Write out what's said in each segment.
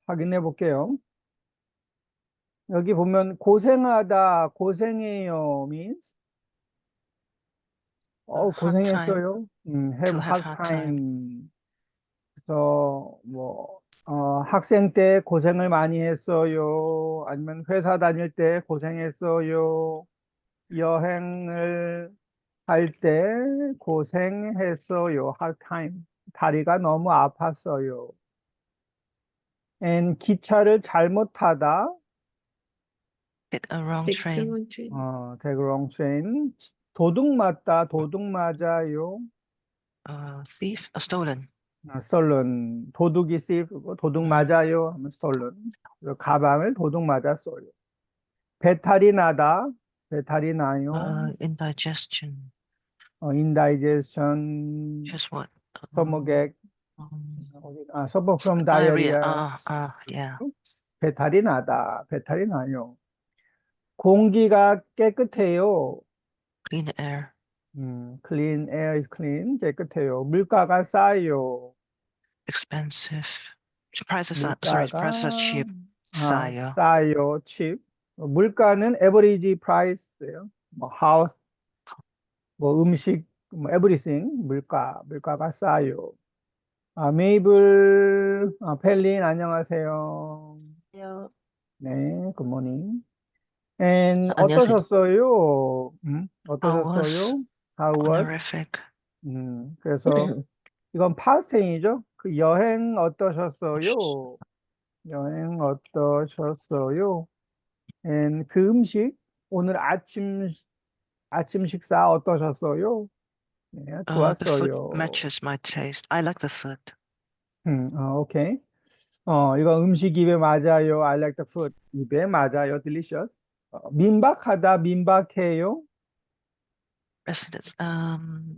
확인해 볼게요. 여기 보면 고생하다, 고생해요 means hard time. 고생했어요. To have have hard hard time. time. 그래서 뭐 학생 때 고생을 많이 했어요. 아니면 회사 다닐 때 고생했어요. 여행을 할 때 고생했어요. hard time. 다리가 너무 아팠어요. and 기차를 잘못 타다. Take a wrong Take the train. wrong train. take wrong train. 도둑 맞다, 도둑 맞아요. Thief. Stolen. stolen. 도둑이 thief고 도둑 맞아요 하면 stolen. 그래서 가방을 도둑 맞았어요. 배탈이 나다, 배탈이 나요. Indigestion. indigestion, Just what? stomachache, suffer from Diarrhea. diarrhea. Yeah. 배탈이 나다, 배탈이 나요. 공기가 깨끗해요. Clean air. clean air is clean, 깨끗해요. 물가가 싸요. Expensive. Prices are cheap. 아, 싸요. 싸요, cheap. 물가는 average price예요. 뭐 house, 뭐 음식, 뭐 everything, 물가가 싸요. 메이블, 펠린 안녕하세요. Yeah. 네, 굿모닝. And 안녕하세요. 어떠셨어요? How 어떠셨어요? How was? honorific. 그래서 이건 past tense이죠. 그 여행 어떠셨어요? 여행 어떠셨어요? And 그 음식 오늘 아침 식사 어떠셨어요? 네, The food 좋았어요. matches my taste. I like the food. 오케이. 이거 음식 입에 맞아요. I like the food. 입에 맞아요. delicious. 민박하다, 민박해요. Residence.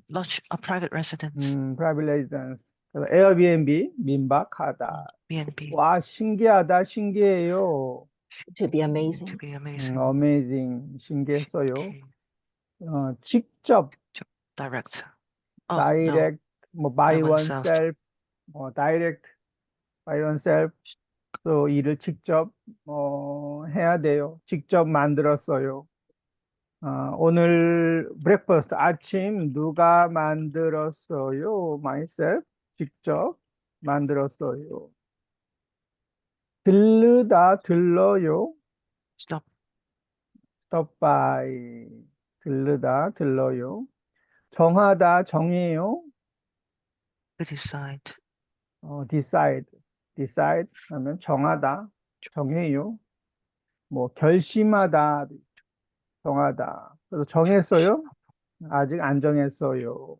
Lodge a private residence. private residence. 그래서 에어비앤비, 민박하다. B&B. 와, 신기하다, 신기해요. To be amazing. To be amazing. amazing, 신기했어요. Okay. 직접, Direct. direct, 뭐 By by oneself. oneself, direct, by oneself. 또 일을 직접 해야 돼요. 직접 만들었어요. 오늘 브렉퍼스트 아침 누가 만들었어요? myself 직접 만들었어요. 들르다 들러요. Stop. stop by 들르다 들러요. 정하다 정해요. To decide. decide 하면 정하다 정해요. 뭐 결심하다 정하다. 그래서 정했어요? 아직 안 정했어요.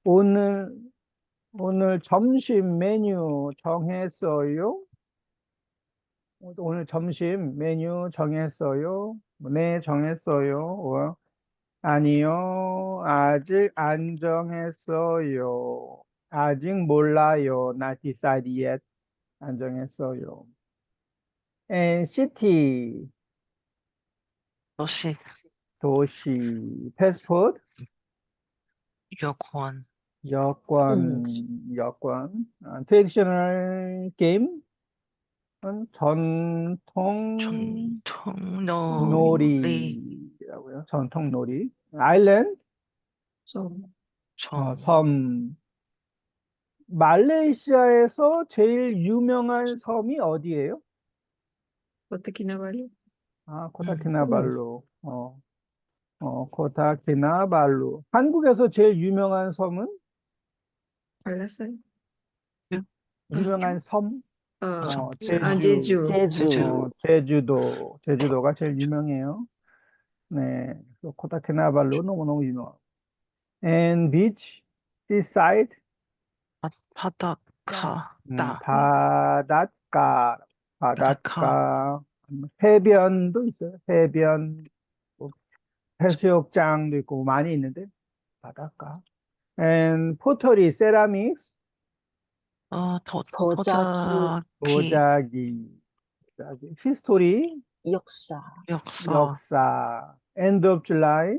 오늘 점심 메뉴 정했어요? 오늘 점심 메뉴 정했어요? 네, 정했어요. 아니요, 아직 안 정했어요. 아직 몰라요. Not decide yet. 안 정했어요. And city, 도시. 도시, passport, 여권. 여권. traditional game, 전통 전통놀이. 놀이라고요. 전통 놀이. 아일랜드, So, 섬. 말레이시아에서 제일 유명한 섬이 어디예요? Kota Kinabalu. 코타키나발루. 코타키나발루. 한국에서 제일 유명한 섬은? Alasan. 유명한 섬? Jeju. 제주도가 제일 유명해요. 네, 그래서 코타키나발루 너무너무 유명하고. And beach, seaside, 바닷가. 바닷가, 해변도 있어요. 해변, 뭐 해수욕장도 있고 많이 있는데 바닷가. And pottery, ceramics, 도자기. 도자기, history, 역사. 역사. End of July,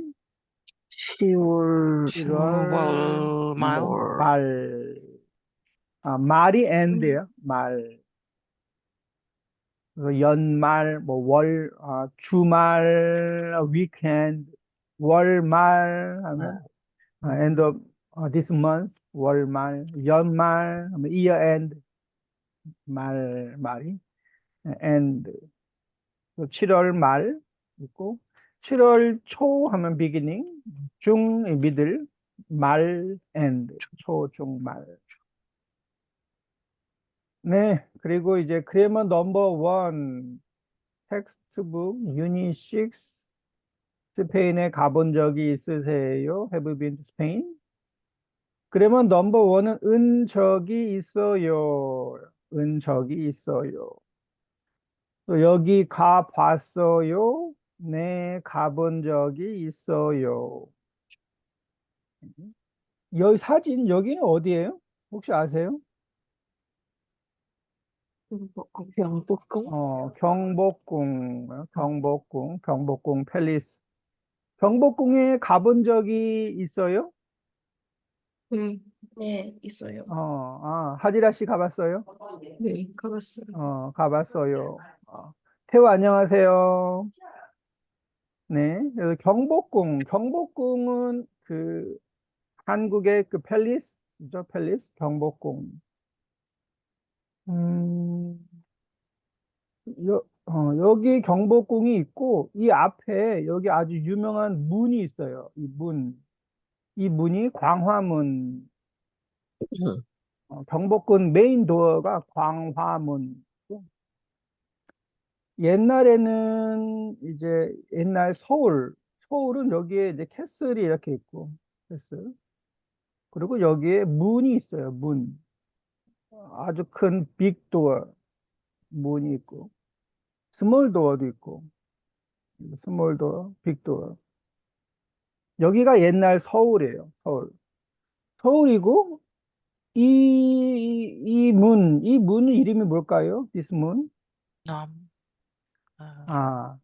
10월 1월 말. 말. 말이 end예요. 말. 그래서 연말, 주말, weekend, 월말 하면 end of this month, 월말, 연말 하면 year end, 말이 end. 7월 말 있고 7월 초 하면 beginning, 중 middle, 말 end, 초, 중, 말. 네, 그리고 이제 그래머 넘버 원 텍스트북 유닛 6 스페인에 가본 적이 있으세요? Have you been to Spain? 그러면 넘버 원은 은 적이 있어요. 은 적이 있어요. 또 여기 가 봤어요? 네, 가본 적이 있어요. 여기 사진, 여기는 어디예요? 혹시 아세요? 경복궁. 경복궁 팰리스. 경복궁에 가본 적이 있어요? 네, 네, 있어요. 하지라 씨 가봤어요? 네, 가봤어요. 가봤어요. 태우 안녕하세요. 네, 그래서 경복궁은 그 한국의 그 팰리스죠, 팰리스, 경복궁. 음, 여기 경복궁이 있고 이 앞에 여기 아주 유명한 문이 있어요. 이 문이 광화문. 경복궁 메인 도어가 광화문. 옛날에는 이제 옛날 서울은 여기에 이제 캐슬이 이렇게 있고, 캐슬. 그리고 여기에 문이 있어요, 문. 아주 큰 빅도어, 문이 있고, 스몰 도어도 있고, 스몰 도어, 빅도어. 여기가 옛날 서울이에요, 서울. 서울이고, 이 문 이름이 뭘까요? This 문? 남, 아,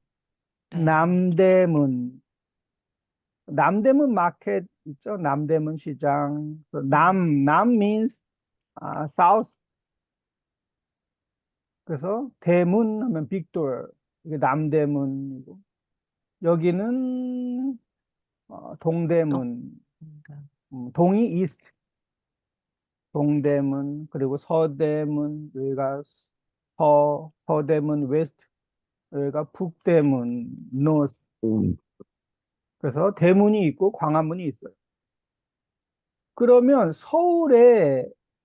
대문. 남대문. 남대문 마켓 있죠? 남대문 시장. 남 means south. 그래서 대문 하면 빅도어. 이게 남대문이고. 여기는 동대문. 동이 이스트. 동대문 그리고 서대문 여기가 서대문 웨스트 여기가 북대문 노스. 그래서 대문이 있고 광화문이 있어요. 그러면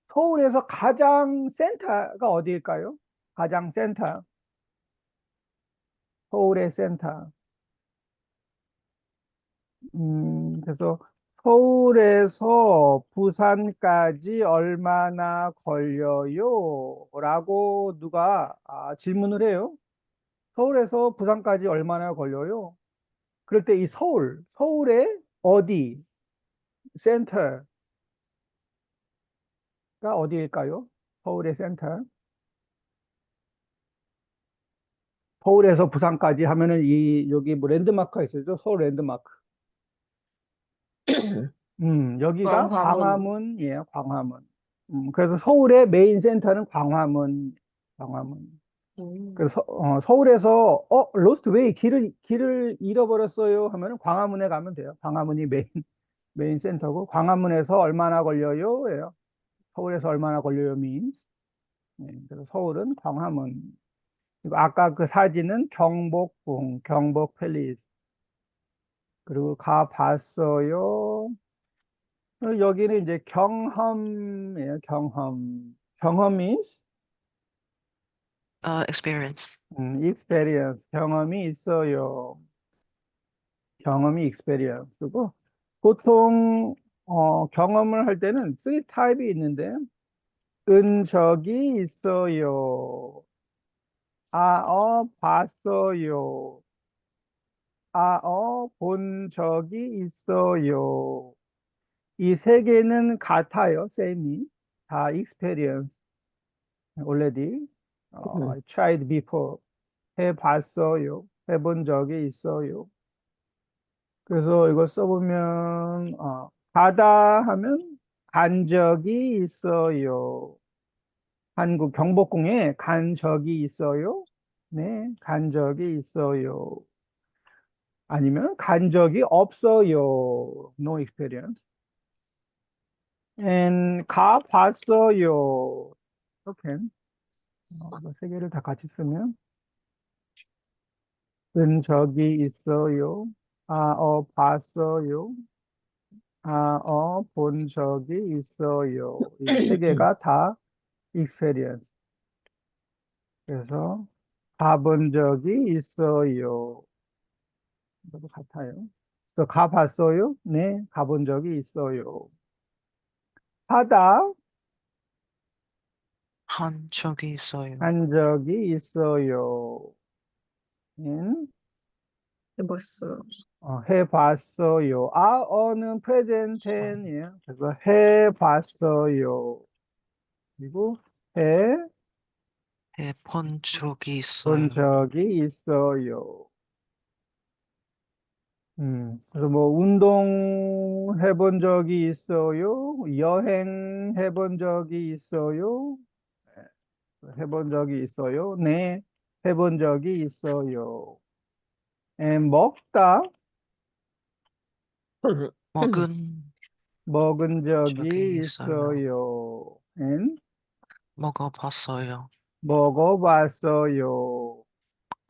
서울에서 가장 센터가 어디일까요? 가장 센터. 서울의 센터. 그래서 서울에서 부산까지 얼마나 걸려요? 라고 누가 질문을 해요. 서울에서 부산까지 얼마나 걸려요? 그럴 때 이 서울의 어디, 센터가 어디일까요? 서울의 센터. 서울에서 부산까지 하면은 여기 뭐 랜드마크가 있어요. 서울 랜드마크. 여기가 광화문. 광화문이에요, 광화문. 그래서 서울의 메인 센터는 광화문. 그래서 서울에서 로스트 웨이 길을 잃어버렸어요 하면은 광화문에 가면 돼요. 광화문이 메인 센터고 광화문에서 얼마나 걸려요? 예요. 서울에서 얼마나 걸려요 means. 네, 그래서 서울은 광화문. 그리고 아까 그 사진은 경복 팰리스. 그리고 가 봤어요. 여기는 이제 경험이에요, 경험. 경험 means experience. experience. 경험이 있어요. 경험이 experience고 보통 경험을 할 때는 three type이 있는데 은 적이 있어요. 봤어요. 본 적이 있어요. 이 세 개는 같아요. same. 다 experience. already. I tried before. 해봤어요. 해본 적이 있어요. 그래서 이거 써보면, 가다 하면 간 적이 있어요. 한국 경복궁에 간 적이 있어요. 네, 간 적이 있어요. 아니면 간 적이 없어요. No experience. And 가봤어요. 이렇게 이거 세 개를 다 같이 쓰면 본 적이 있어요. 봤어요. 본 적이 있어요. 이 세 개가 다 experience. 그래서 가본 적이 있어요. 이것도 같아요. 그래서 가봤어요? 네, 가본 적이 있어요. 하다 한 적이 있어요. 한 적이 있어요. 인 해봤어요. 해봤어요. 어는 present tense이에요. 그래서 해봤어요. 그리고 해본 해본 적이 있어요. 적이 있어요. 그래서 뭐 운동 해본 적이 있어요. 여행 해본 적이 있어요. 해본 적이 있어요. 네, 해본 적이 있어요. 먹다 먹은 먹은 적이 적이 있어요. 있어요. 먹어봤어요. 먹어봤어요.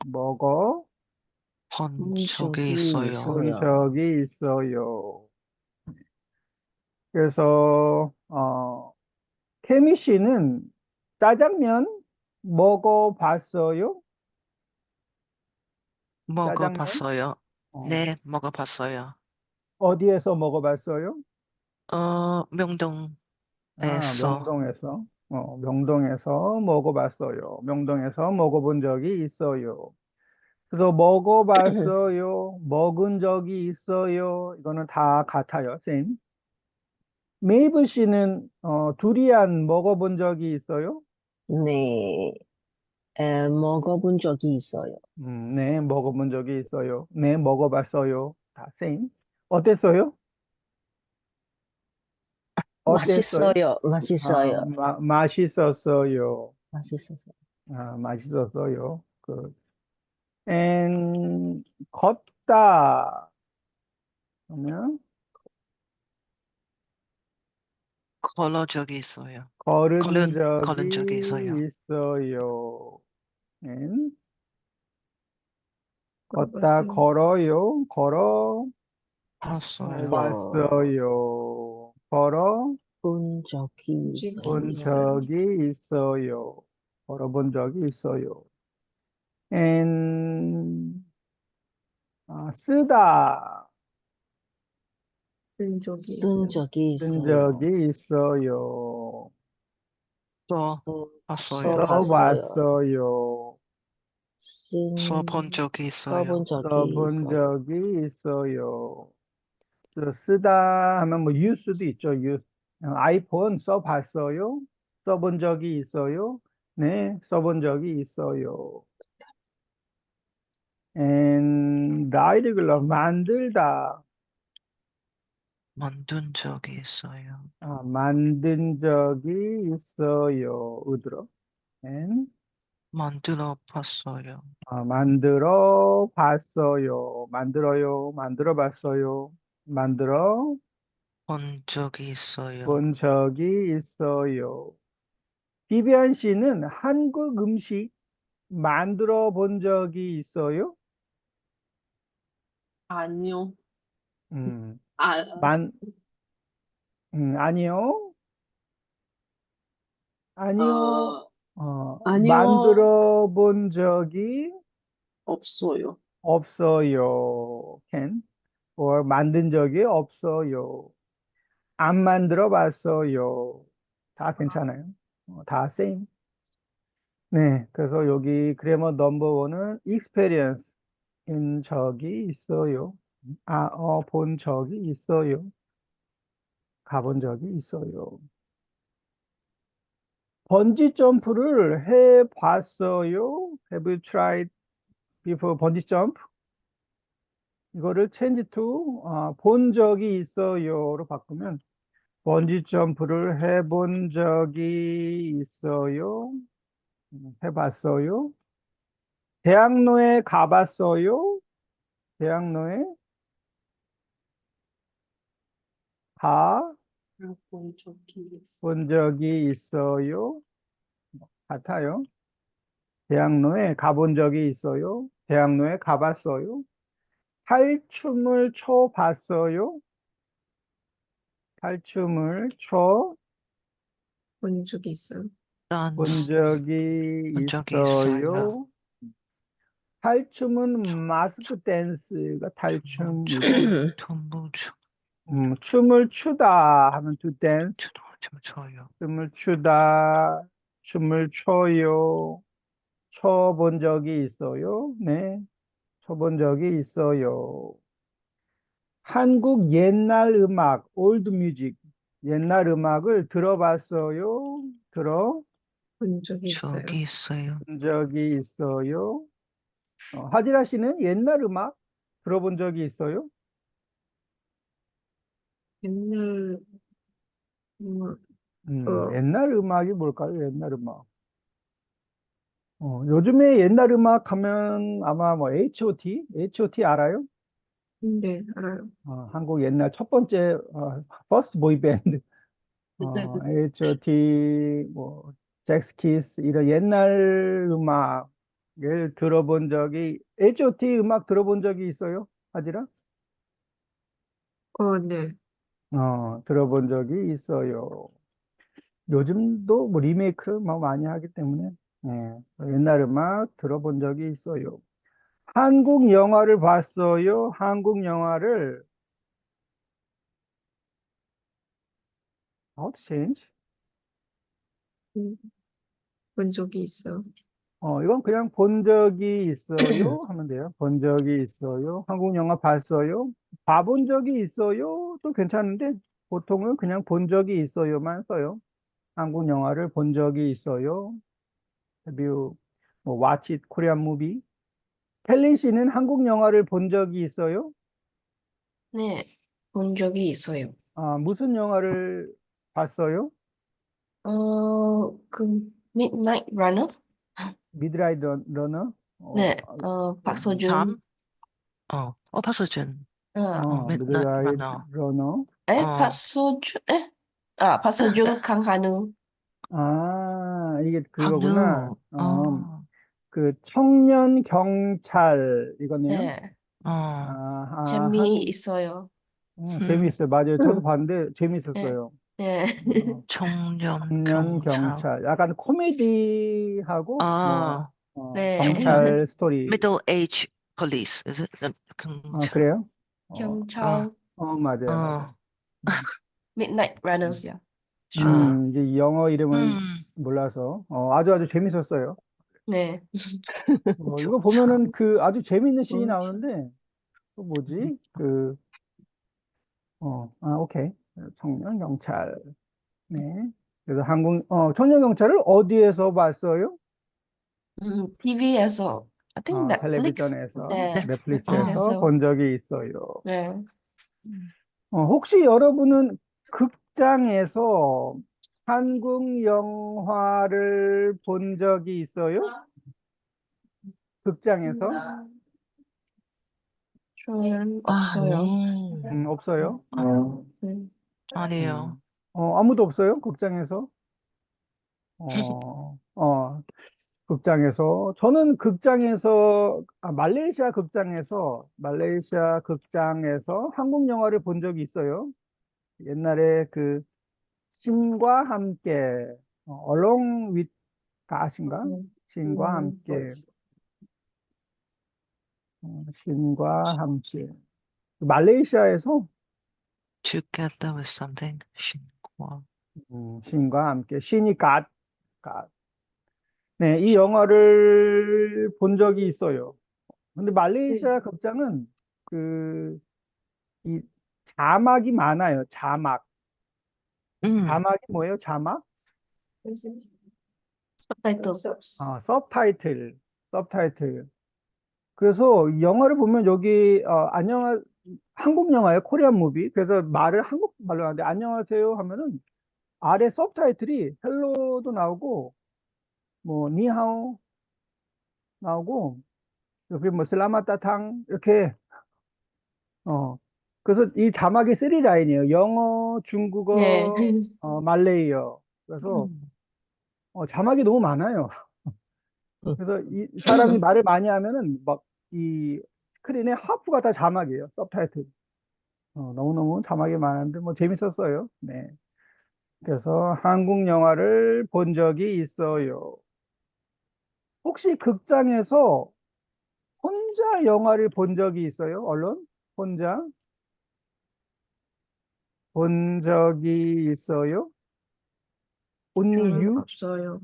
먹어 본 본 적이 적이 있어요. 본 있어요. 적이 있어요. 그래서 케미 씨는 짜장면 먹어봤어요? 짜장면? 먹어봤어요. 어, 네, 먹어봤어요. 어디에서 먹어봤어요? 명동에서. 명동에서. 명동에서 먹어봤어요. 명동에서 먹어본 적이 있어요. 그래서 먹어봤어요. 먹은 적이 있어요. 이거는 다 같아요. 쌤. 메이블 씨는 두리안 먹어본 적이 있어요? 네, 먹어본 적이 있어요. 네, 먹어본 적이 있어요. 네, 먹어봤어요. 다 쌤. 어땠어요? 어땠어요? 맛있어요. 맛있어요. 맛있었어요. 맛있었어요. 맛있었어요. 걷다. 그러면 걸어 적이 있어요. 걸은 걸은 적이 있어요. 적이 있어요. and 걷다, 걸어봤어요. 걸어요. 걸어 봤어요. 봤어요. 봤어요. 걸어 본 적이 적이 본 있어요. 있어요. 적이 있어요. 걸어본 적이 있어요. and 쓰다. 쓴 적이 쓴 있어요. 적이 쓴 있어요. 적이 있어요. 써 봤어요. 써봤어요. 써봤어요. 써본 적이 써본 있어요. 적이 써본 있어요. 적이 있어요. 쓰다 하면 뭐 유스도 있죠. 유스. 아이폰 써봤어요? 써본 적이 있어요? 네, 써본 적이 있어요. irregular 만들다. 만든 적이 있어요. 만든 적이 있어요. 으들어. and 만들어 봤어요. 만들어 봤어요. 만들어요. 만들어 봤어요. 만들어 본 적이 있어요. 본 적이 있어요. 비비안 씨는 한국 음식 만들어 본 적이 있어요? 아니요. 음, 아, 만, 아니요. 아니요. 어, 아니요. 만들어 본 적이 없어요. 없어요. or 만든 적이 없어요. 안 만들어 봤어요. 다 괜찮아요. 다 same. 네, 그래서 여기 그래머 넘버 원은 experience 인 적이 있어요. 본 적이 있어요. 가본 적이 있어요. 번지 점프를 해 봤어요? Have you tried before 번지 점프? 이거를 change to 본 적이 있어요로 바꾸면 번지 점프를 해본 적이 있어요. 해봤어요. 대학로에 가봤어요? 대학로에 가본 본 적이 있어. 적이 있어요? 같아요. 대학로에 가본 적이 있어요? 대학로에 가봤어요? 탈춤을 춰봤어요? 탈춤을 춰본 본 적이 있어요. 댄스 적이 본 적이 있어요. 있어요? 탈춤은 마스크 댄스가 탈춤이고, tum무추 춤을 추다 하면 to dance, 춤춰요. 춤을 추다, 춤을 춰요. 춰본 적이 있어요? 네, 춰본 적이 있어요. 한국 옛날 음악, old music, 옛날 음악을 들어봤어요? 들어본 본 적이 있어요. 적이 있어요. 적이 있어요? 하지라 씨는 옛날 음악 들어본 적이 있어요? 옛날 어, 옛날 음악이 뭘까요? 옛날 음악. 요즘에 옛날 음악 하면 아마 뭐 H.O.T 알아요? 네, 알아요. 한국 옛날 첫 번째 퍼스트 보이 밴드 H.O.T 뭐 잭스키스 이런 옛날 음악을 들어본 적이 H.O.T 음악 들어본 적이 있어요? 하지라? 네. 들어본 적이 있어요. 요즘도 뭐 리메이크 뭐 많이 하기 때문에 옛날 음악 들어본 적이 있어요. 한국 영화를 봤어요? 한국 영화를 How to change? 음, 본 적이 있어요. 이건 그냥 본 적이 있어요 하면 돼요. 본 적이 있어요. 한국 영화 봤어요? 봐본 적이 있어요? 또 괜찮은데 보통은 그냥 본 적이 있어요만 써요. 한국 영화를 본 적이 있어요. Have you watch it Korean movie? 켈리 씨는 한국 영화를 본 적이 있어요? 네, 본 적이 있어요. 무슨 영화를 봤어요? Midnight Runner? 미드나잇 러너? 네, 잠? 박서준. 박서준. 아, midnight 미드나잇 runner. 러너? 박서준, 박서준, 강한우. 이게 그거구나. 한우. 어. 그 청년 경찰 이거네요. 네, 한국 재미있어요. 재미있어요. 맞아요. 저도 음, 봤는데 네, 재밌었어요. 네, 청년 청년 경찰. 경찰. 약간 코미디하고 뭐 네, 청년 경찰 스토리. middle age police. Is it? 경찰. 그래요? 경찰, 맞아요, 맞아요. 음, Midnight 음. Runners요. Sure. 이제 이 영어 이름은 음, 몰라서 아주 재밌었어요. 네, 이거 경찰. 보면은 그 아주 재밌는 씬이 음, 나오는데 그 뭐지? 오케이. 청년 경찰. 네. 그래서 청년 경찰을 어디에서 봤어요? TV에서, I think Netflix. 텔레비전에서, 네, 넷플릭스에서 넷플릭스에서. 본 적이 있어요. 네. 혹시 여러분은 극장에서 한국 영화를 본 적이 있어요? 극장에서? 저는 없어요. 아니. 없어요. 네. 아니에요. 아무도 없어요? 극장에서? 어, 어, 극장에서. 저는 말레이시아 극장에서 한국 영화를 본 적이 있어요. 옛날에 그, 신과 함께, Along with God인가? 신과 함께, 신과 함께. 말레이시아에서, Together with something. 신과. 신과 함께, 신이 God. 네, 이 영화를 본 적이 있어요. 근데 말레이시아 극장은 그, 이 자막이 많아요. 자막. 음. 자막이 뭐예요? 자막? Subtitles. 서브타이틀. 서브타이틀. 그래서 영화를 보면 여기 한국 영화예요. 코리안 무비. 그래서 말을 한국말로 하는데 안녕하세요 하면은 아래 서브타이틀이 헬로도 나오고 뭐 니하오 나오고 여기 뭐 슬라마따탕 이렇게 그래서 이 자막이 3라인이에요. 영어, 네. 중국어, 말레이어. 그래서 자막이 너무 많아요. 그래서 이 사람이 말을 많이 하면은 막 이 스크린에 하프가 다 자막이에요. 서브타이틀. 너무너무 자막이 많은데 뭐 재밌었어요. 네. 그래서 한국 영화를 본 적이 있어요. 혹시 극장에서 혼자 영화를 본 적이 있어요? 얼른? 혼자 본 적이 있어요? Only 저는 you? 없어요.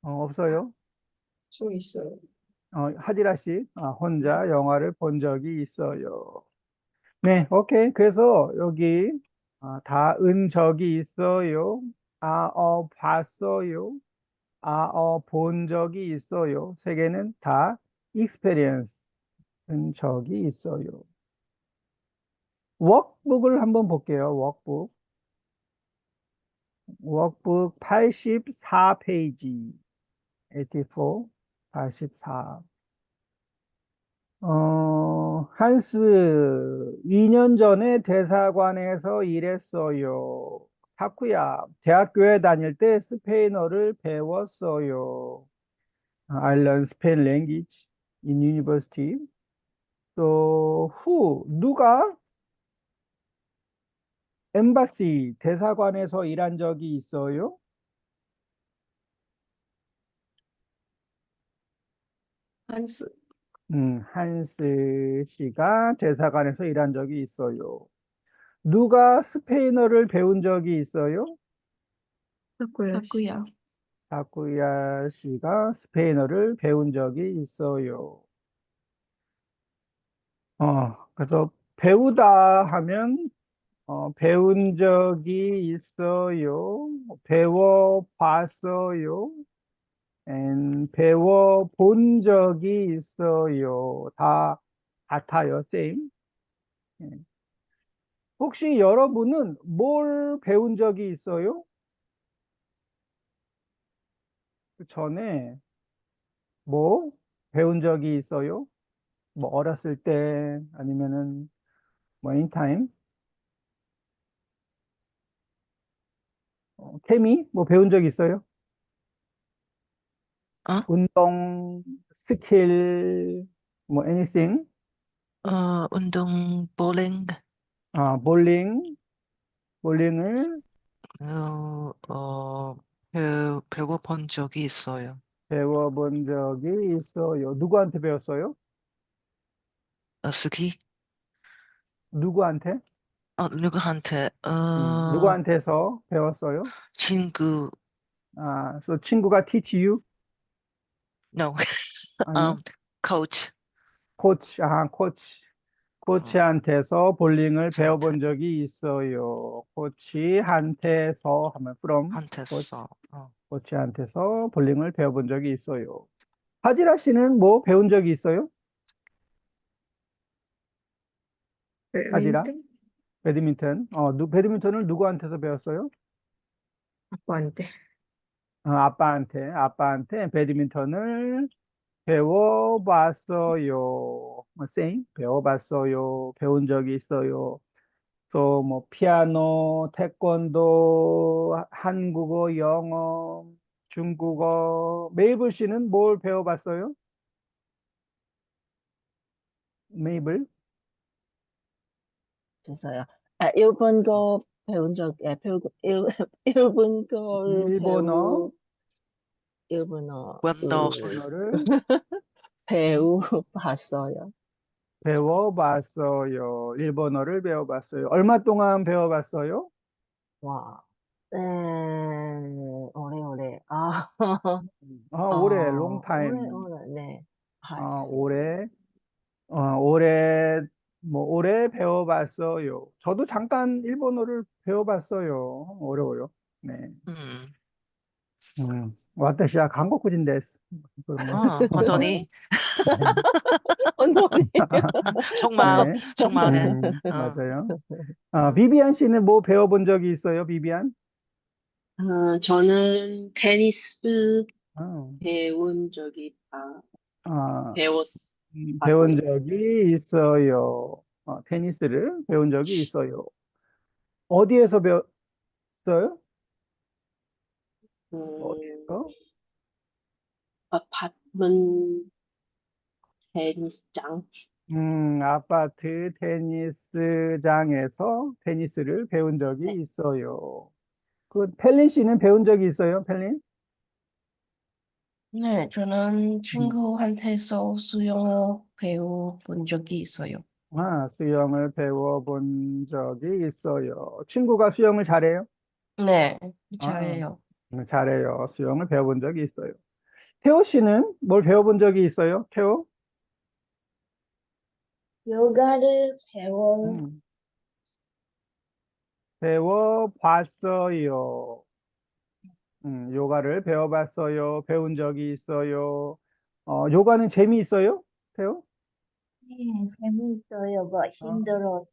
없어요? 저 있어요. 하지라 씨, 혼자 영화를 본 적이 있어요. 네, 오케이. 그래서 여기 다 은 적이 있어요. 봤어요. 본 적이 있어요. 세 개는 다 experience 은 적이 있어요. 워크북을 한번 볼게요. 워크북. 워크북 84페이지. 84, 84. 한스, 2년 전에 대사관에서 일했어요. 타쿠야, 대학교에 다닐 때 스페인어를 배웠어요. I learned Spain language in university. 또, 누가 엠바시, 대사관에서 일한 적이 있어요? 한스. 한스 씨가 대사관에서 일한 적이 있어요. 누가 스페인어를 배운 적이 있어요? 타쿠야 씨. 타쿠야. 타쿠야 씨가 스페인어를 배운 적이 있어요. 그래서 배우다 하면 배운 적이 있어요. 배워봤어요. 배워본 적이 있어요. 다 같아요. same. 예. 혹시 여러분은 뭘 배운 적이 있어요? 그 전에 뭐 배운 적이 있어요? 뭐 어렸을 때 아니면은 뭐 anytime? 케미 뭐 배운 적 있어요? 어? 운동, 스킬, 뭐 anything? 운동, 볼링, 볼링을 배워본 적이 있어요. 배워본 적이 있어요. 누구한테 배웠어요? 스키? 누구한테? 누구한테, 누구한테서 배웠어요? 친구, so 친구가 teach you? no, 아니요. coach, 코치, 코치한테서 볼링을 저한테, 배워본 적이 있어요. 코치한테서 하면 from 한테서, 코치한테서 볼링을 배워본 적이 있어요. 하지라 씨는 뭐 배운 적이 있어요? 하지라? 배드민턴? 배드민턴. 배드민턴을 누구한테서 배웠어요? 아빠한테. 아빠한테 배드민턴을 배워봤어요. same. 배워봤어요. 배운 적이 있어요. 또 뭐 피아노, 태권도, 한국어, 영어, 중국어. 메이블 씨는 뭘 배워봤어요? 메이블? 죄송해요. 일본어 배운 적, 일본어를 일본어, 일본어, 원더스, 일본어를 배워봤어요. 배워봤어요. 일본어를 배워봤어요. 얼마 동안 배워봤어요? 와, 네, 오래오래. 오래, long time. 오래, 네. 오래, 올해 올해 배워봤어요. 저도 잠깐 일본어를 배워봤어요. 어려워요. 네. 私は韓国人です. 뭐. 혼돈이, 언론이. 속마음, 네. 속마음에, 맞아요. 비비안 씨는 뭐 배워본 적이 있어요, 비비안? 저는 테니스 어, 배운 적이 있다. 아, 배웠어. 배운 봤어요. 적이 있어요. 테니스를 배운 적이 있어요. 어디에서 배웠어요? 음, 어디에서? 아파트먼트 테니스장. 아파트 테니스장에서 테니스를 배운 적이 있어요. 그 펠린 씨는 배운 적이 있어요, 펠린? 네, 저는 음. 친구한테서 수영을 배워본 적이 있어요. 수영을 배워본 적이 있어요. 친구가 수영을 잘해요? 네, 아, 잘해요. 잘해요. 수영을 배워본 적이 있어요. 태호 씨는 뭘 배워본 적이 있어요? 태호? 요가를 배워 음, 배워봤어요. 요가를 배워봤어요. 배운 적이 있어요. 요가는 재미있어요? 태호? 네, 재미있어요. 뭐 어, 힘들어.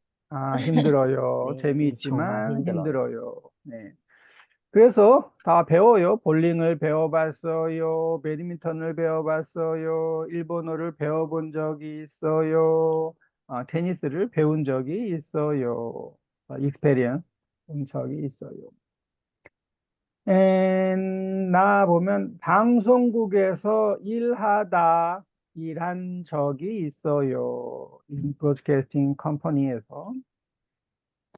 힘들어요. 네, 정말 재미있지만 힘들어요. 힘들어요. 네. 그래서 다 배워요. 볼링을 배워봤어요. 배드민턴을 배워봤어요. 일본어를 배워본 적이 있어요. 테니스를 배운 적이 있어요. 익스페리언스 본 적이 있어요. 나 보면 방송국에서 일한 적이 있어요. 브로드캐스팅 컴퍼니에서.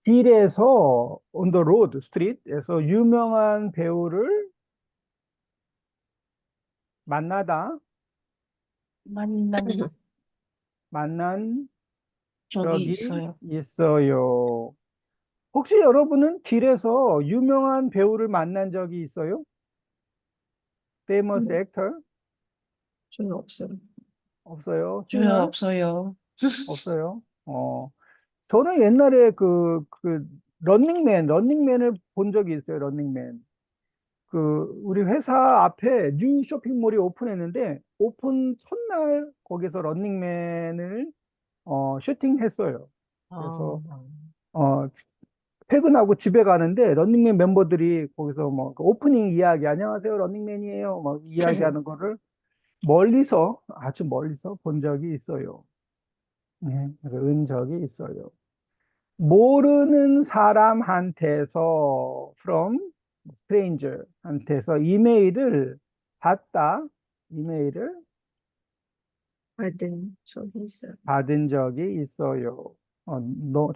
길에서 on the road, 스트릿에서 유명한 배우를 만나다 만난 만난 적이 적이 있어요. 있어요. 혹시 여러분은 길에서 유명한 배우를 만난 적이 있어요? Famous actor? 저는 없어요. 없어요. 저는 singer? 없어요. 없어요. 저는 옛날에 런닝맨을 본 적이 있어요. 런닝맨. 우리 회사 앞에 뉴 쇼핑몰이 오픈했는데, 오픈 첫날 거기서 런닝맨을, 슈팅했어요. 그래서, 아, 어, 퇴근하고 집에 가는데, 런닝맨 멤버들이 거기서 뭐, 그 오프닝 이야기, 안녕하세요, 런닝맨이에요. 막 이야기하는 거를 아주 멀리서 본 적이 있어요. 네, 은 적이 있어요. 모르는 사람한테서 from stranger한테서 이메일을 받다 이메일을 받은 적이 있어요. 받은 적이 있어요.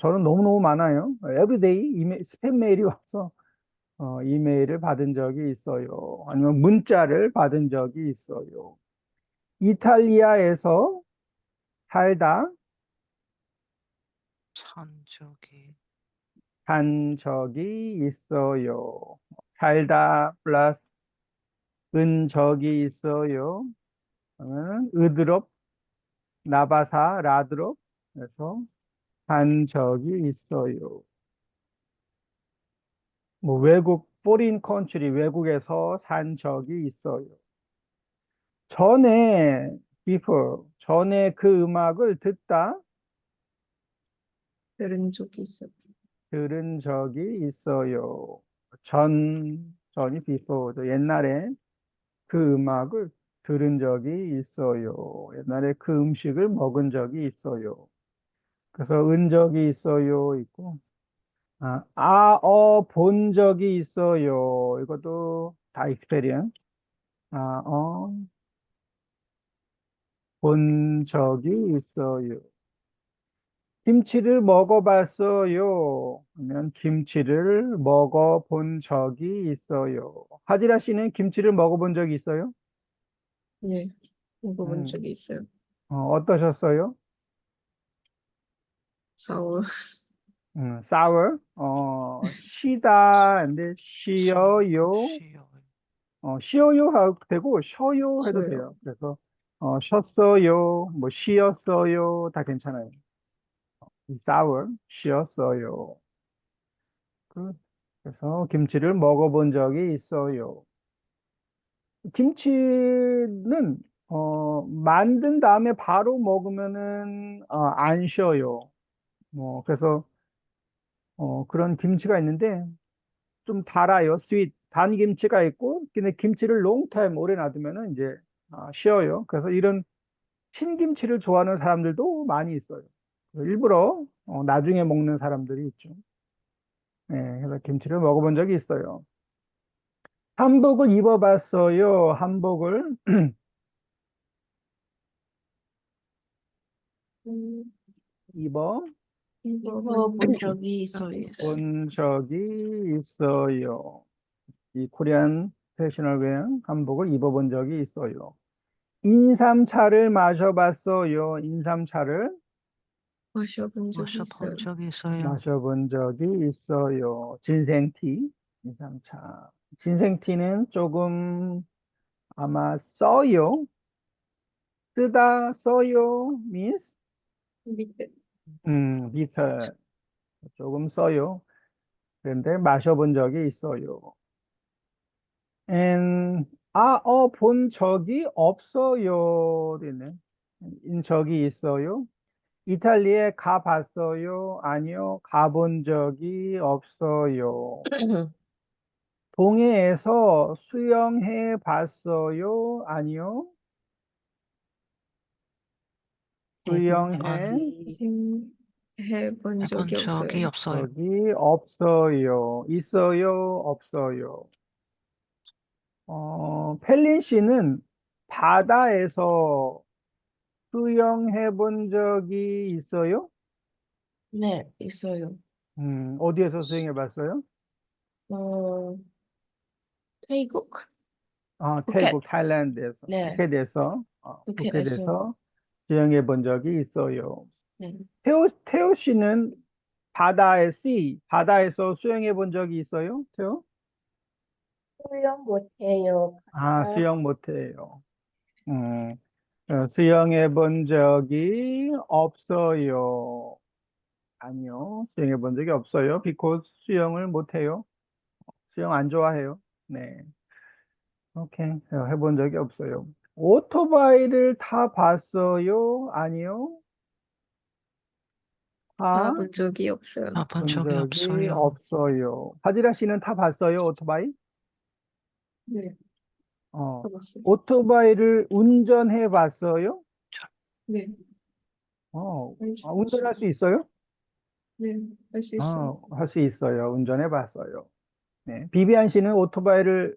저는 너무너무 많아요. everyday 스팸 메일이 와서 이메일을 받은 적이 있어요. 아니면 문자를 받은 적이 있어요. 이탈리아에서 살다 천적이. 간 적이 있어요. 살다 플러스 은 적이 있어요. 그러면 으드롭, 나바사, 라드롭 그래서 간 적이 있어요. 뭐 foreign country, 외국에서 산 적이 있어요. 전에 전에 그 음악을 들은 적이 있어요. 들은 적이 있어요. 전이 before죠. 옛날에 그 음악을 들은 적이 있어요. 옛날에 그 음식을 먹은 적이 있어요. 그래서 은 적이 있어요. 있고, 본 적이 있어요. 이것도 다 experience. 본 적이 있어요. 김치를 먹어봤어요. 그러면 김치를 먹어본 적이 있어요. 하지라 씨는 김치를 먹어본 적이 있어요? 네, 먹어본 음, 적이 있어요. 어떠셨어요? 싸워. sour, 시다, 근데 쉬어요, 쉬어요. 쉬어요 해도 되고, 쉬어요 해도 쉬어요. 돼요. 그래서, 쉬었어요, 뭐, 쉬었어요, 다 괜찮아요. sour, 쉬었어요. 그- 그래서 김치를 먹어본 적이 있어요. 김치는, 만든 다음에 바로 먹으면은, 안 쉬어요. 그래서, 그런 김치가 있는데, 좀 달아요. 단 김치가 있고, 근데 김치를 long time 오래 놔두면은 이제 쉬어요. 그래서 이런 신김치를 좋아하는 사람들도 많이 있어요. 일부러 나중에 먹는 사람들이 있죠. 네, 그래서 김치를 먹어본 적이 있어요. 한복을 입어봤어요. 한복을 음, 입어 입어본 적이 있어요. 본 적이 있어요. 이 코리안 패셔널 웨어 한복을 입어본 적이 있어요. 인삼차를 마셔봤어요. 인삼차를 마셔본 적이 있어요. 마셔본 적이 있어요. 마셔본 적이 있어요. 진생티, 인삼차. 진생티는 조금 아마 써요. 쓰다, 써요, means 밑에 비tter. 조금 써요. 그런데 마셔본 적이 있어요. 본 적이 없어요. 되네. 인 적이 있어요. 이탈리아에 가봤어요? 아니요, 가본 적이 없어요. 동해에서 수영해 봤어요? 아니요, 수영해 해본 해본 적이 적이 없어요. 없어요. 적이 없어요. 있어요, 없어요. 펠린 씨는 바다에서 수영해 본 적이 있어요? 네, 있어요. 어디에서 수영해 봤어요? 어, 태국? 태국, 타일랜드에서, 네, 푸켓에서, 푸켓에서. 푸켓에서 수영해 본 적이 있어요. 네. 태호 씨는 바다에서 수영해 본 적이 있어요? 태호? 수영 못해요. 수영 못해요. 음, 수영해 본 적이 없어요. 아니요, 수영해 본 적이 없어요. because 수영을 못해요. 수영 안 좋아해요. 네. 오케이. 해본 적이 없어요. 오토바이를 타봤어요? 아니요. 가본 적이 없어요. 가본 본 적이 적이 없어요. 없어요. 하지라 씨는 타봤어요? 오토바이? 네, 어, 가봤어요. 오토바이를 운전해 봤어요? 네, 운전할 수 있어요? 네, 할 수 있어요. 할 수 있어요. 운전해 봤어요. 네. 비비안 씨는 오토바이를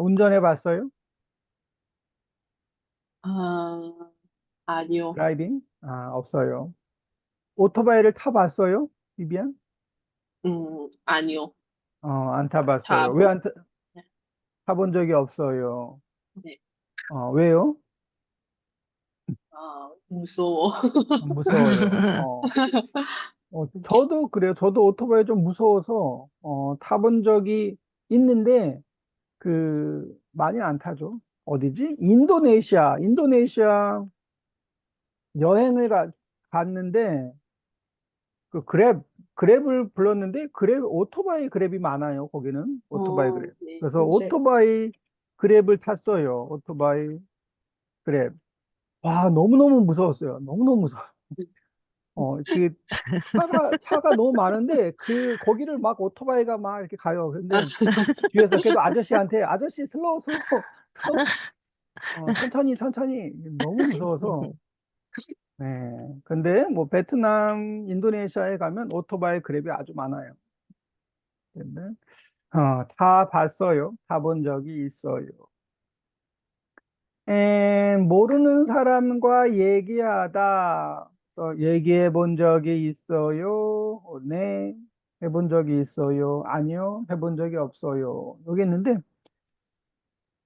운전해 봤어요? 아, 아니요. 드라이빙? 없어요. 오토바이를 타봤어요? 비비안? 아니요. 안 타봤어요. 왜 답은? 안 네. 타본 적이 없어요? 네. 왜요? 무서워. 무서워요. 저도 그래요. 저도 오토바이 좀 무서워서 타본 적이 있는데 많이 안 타죠. 어디지? 인도네시아 여행을 갔는데 그랩을 불렀는데 오토바이 그랩이 많아요. 거기는 오토바이 그랩. 네. 그래서 이제 오토바이 그랩을 탔어요. 오토바이 그랩. 와, 너무너무 무서웠어요. 너무너무 무서워. 그 차가 너무 많은데 거기를 막 오토바이가 막 이렇게 가요. 근데 뒤에서 계속 아저씨한테 아저씨 슬로우 천천히 너무 무서워서. 네. 근데 뭐 베트남, 인도네시아에 가면 오토바이 그랩이 아주 많아요. 근데 타본 적이 있어요. 모르는 사람과 얘기하다. 얘기해 본 적이 있어요? 네. 해본 적이 있어요? 아니요. 해본 적이 없어요. 여기 있는데,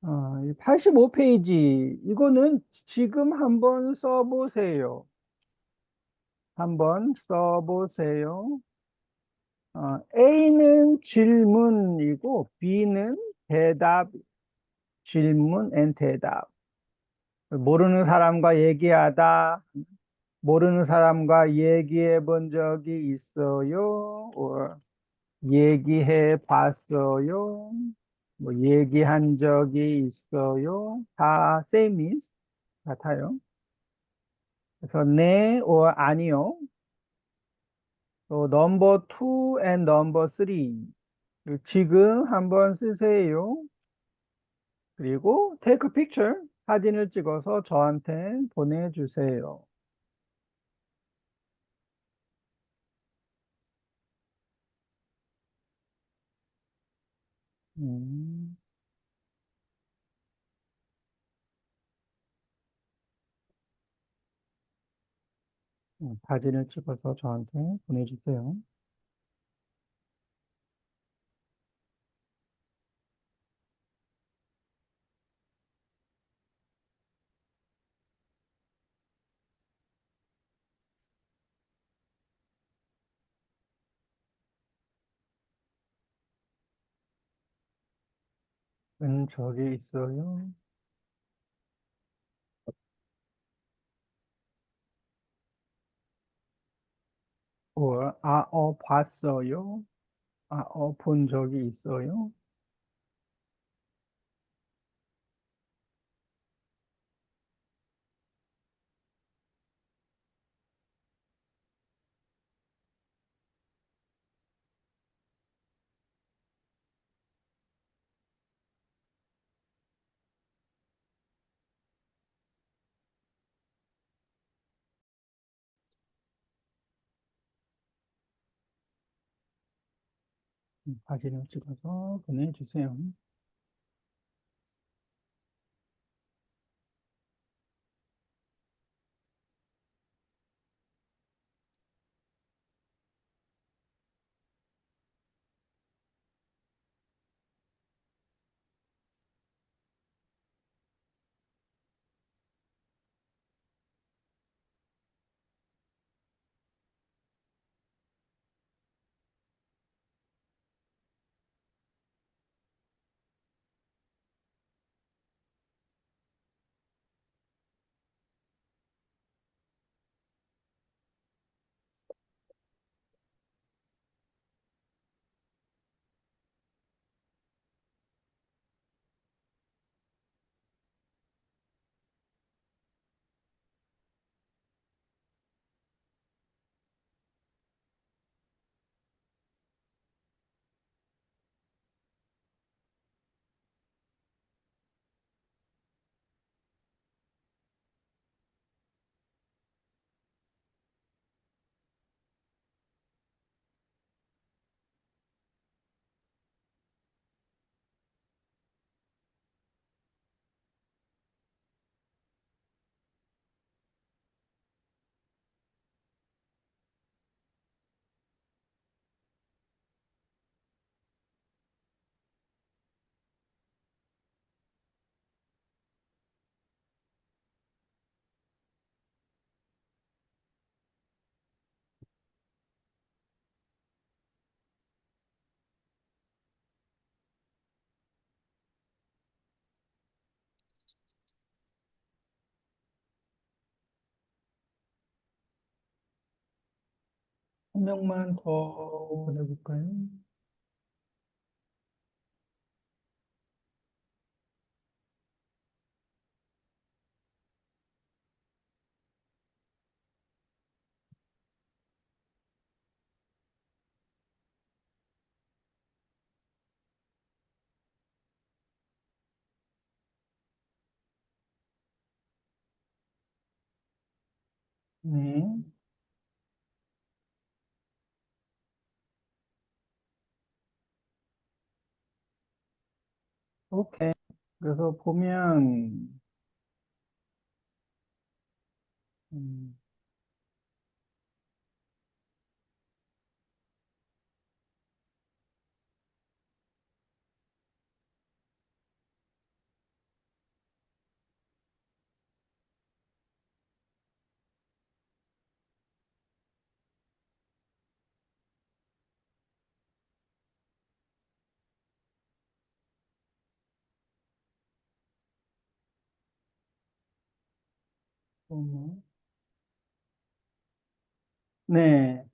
85페이지. 이거는 지금 한번 써보세요. 한번 써보세요. A는 질문이고, B는 대답, 질문 and 대답. 모르는 사람과 얘기하다. 모르는 사람과 얘기해 본 적이 있어요? or 얘기해 봤어요? 뭐 얘기한 적이 있어요? 다 same is 같아요. 그래서 네 or 아니요. 또 number 2 and number 3 지금 한번 쓰세요. 그리고 take a picture 사진을 찍어서 저한테 보내주세요. 음, 사진을 찍어서 저한테 보내주세요. 저기 있어요. 봤어요. 본 적이 있어요. 사진을 찍어서 보내주세요. 한 명만 더 보내볼까요? 네. 오케이. 그래서 음, 뭐. 네.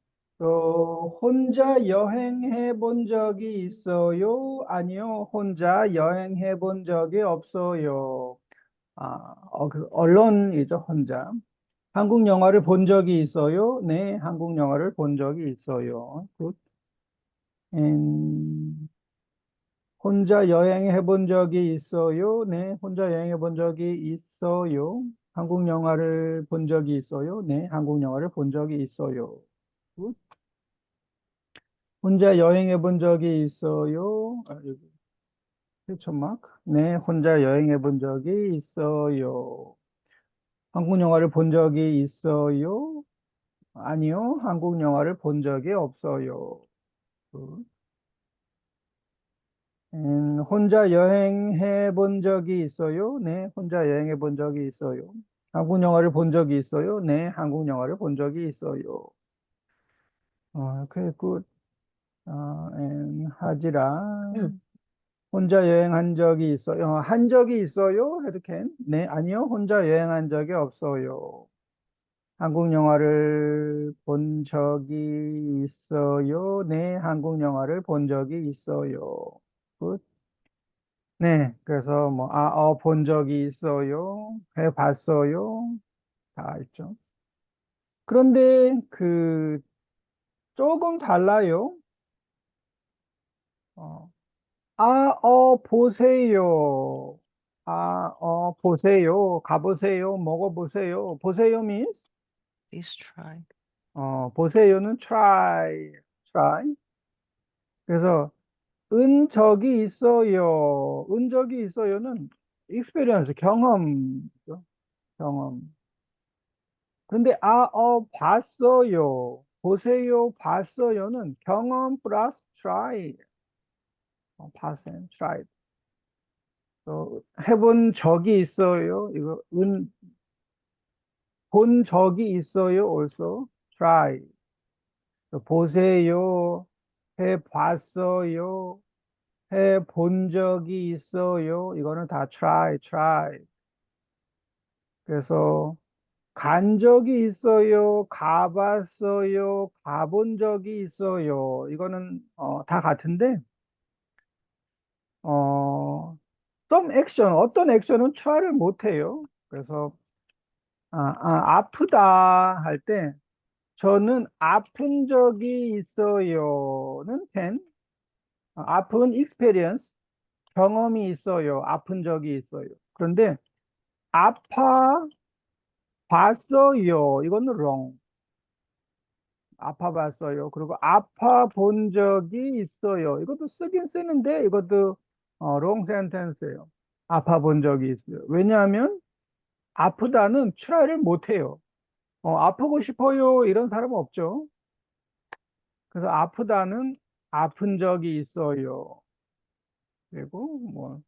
혼자 여행해 본 적이 있어요? 아니요, 혼자 여행해 본 적이 없어요. 언론이죠, 혼자. 한국 영화를 본 적이 있어요? 네, 한국 영화를 본 적이 있어요. 굿. 음, 혼자 여행해 본 적이 있어요? 네, 혼자 여행해 본 적이 있어요. 한국 영화를 본 적이 있어요? 네, 한국 영화를 본 적이 있어요. 굿. 혼자 여행해 본 적이 있어요? 아, 여기 퀘스천 마크. 네, 혼자 여행해 본 적이 있어요. 한국 영화를 본 적이 있어요? 아니요, 한국 영화를 본 적이 없어요. 굿. 혼자 여행해 본 적이 있어요? 네, 혼자 여행해 본 적이 있어요. 한국 영화를 본 적이 있어요? 네, 한국 영화를 본 적이 있어요. 굿. 하지라. 혼자 여행한 적이 있어요? 한 적이 있어요? 해도 can? 네, 아니요, 혼자 여행한 적이 없어요. 한국 영화를 본 적이 있어요? 네, 한국 영화를 본 적이 있어요. 굿. 네, 그래서 뭐, 본 적이 있어요. 해봤어요. 다 있죠. 그런데 조금 달라요. 어, 보세요. 보세요. 가보세요. 먹어보세요. 보세요 means, Please try. 보세요는 try. 그래서, 은 적이 있어요. 은 적이 있어요는 experience, 경험이죠. 경험. 근데 봤어요. 보세요, 봤어요는 경험 플러스 try. pass and try. 해본 적이 있어요. 이거 본 적이 있어요. also try. 보세요. 해봤어요. 해본 적이 있어요. 이거는 다 try. 그래서 간 적이 있어요. 가봤어요. 가본 적이 있어요. 이거는 다 같은데 some 액션, 어떤 액션은 try를 못 해요. 그래서 아프다 할 때 저는 아픈 적이 있어요는 can. 아픈 experience, 경험이 있어요. 아픈 적이 있어요. 그런데 아파 봤어요. 이거는 wrong. 아파 봤어요. 그리고 아파 본 적이 있어요. 이것도 쓰긴 쓰는데 이것도 wrong sentence예요. 아파 본 적이 있어요. 왜냐하면 아프다는 try를 못 해요. 아프고 싶어요. 이런 사람은 없죠. 그래서 아프다는 아픈 적이 있어요. 그리고 뭐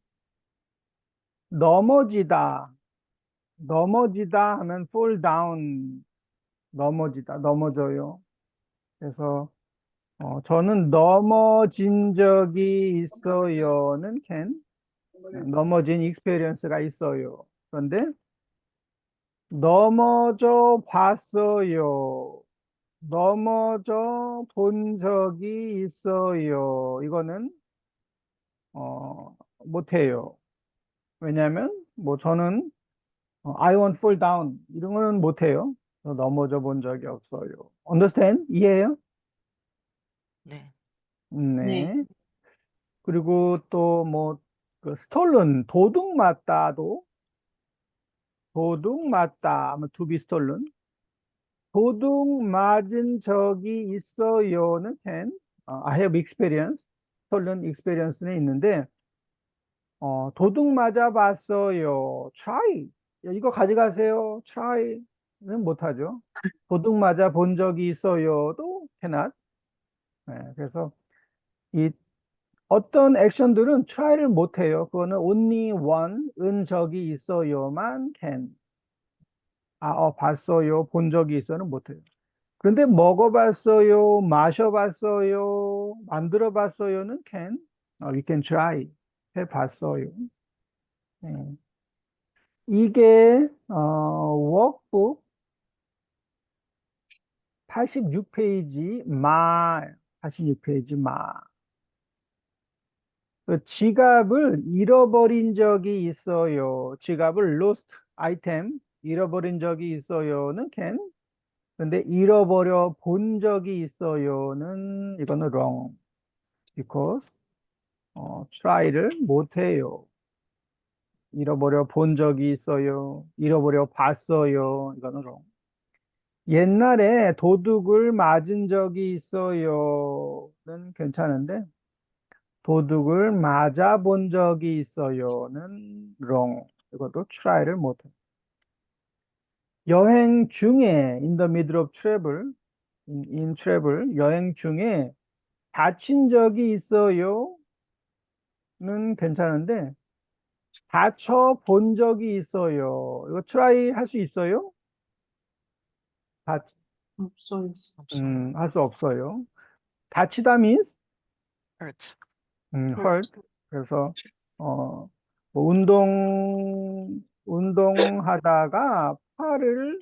넘어지다. 넘어지다 하면 fall down. 넘어지다. 넘어져요. 그래서 저는 넘어진 적이 있어요는 can. 넘어진 experience가 있어요. 그런데 넘어져 봤어요. 넘어져 본 적이 있어요. 이거는 못해요. 왜냐하면 뭐 저는 I won't fall down 이런 거는 못해요. 넘어져 본 적이 없어요. Understand? 이해해요? 네. 네. 네. 그리고 또 뭐 stolen 도둑 맞다도 도둑 맞다 하면 to be stolen. 도둑 맞은 적이 있어요는 can. I have experience. stolen experience는 있는데 도둑 맞아 봤어요. try. 이거 가져가세요. try는 못하죠. 도둑 맞아 본 적이 있어요도 cannot. 네, 그래서 이 어떤 액션들은 try를 못해요. 그거는 only one, 은 적이 있어요만 can. 봤어요. 본 적이 있어는 못해요. 그런데 먹어봤어요. 마셔봤어요. 만들어봤어요는 can. We can try. 해봤어요. 네. 이게 워크북 86페이지 86페이지 지갑을 잃어버린 적이 있어요. 지갑을 lost item 잃어버린 적이 있어요는 can. 근데 잃어버려 본 적이 있어요는 이거는 wrong. because try를 못해요. 잃어버려 본 적이 있어요. 잃어버려 봤어요. 이거는 wrong. 옛날에 도둑을 맞은 적이 있어요는 괜찮은데 도둑을 맞아 본 적이 있어요는 wrong. 이것도 try를 못해. 여행 중에 in the middle of travel, in travel, 여행 중에 다친 적이 있어요는 괜찮은데 다쳐 본 적이 있어요. 이거 try 할 수 있어요? 다, 없어요. 없어요. 할 수 없어요. 다치다 means hurt. hurt. 그래서 뭐 운동하다가 팔을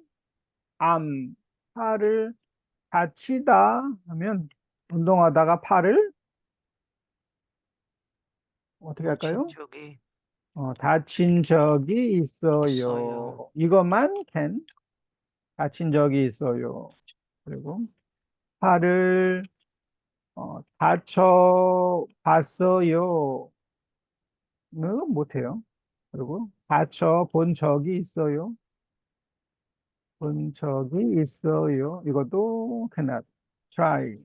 다치다 하면 운동하다가 팔을 어떻게 다친 할까요? 적이 다친 적이 있어요. 있어요. 이것만 can 다친 적이 있어요. 그리고 팔을 다쳐 봤어요. 는 못해요. 그리고 다쳐 본 적이 있어요. 본 적이 있어요. 이것도 cannot try.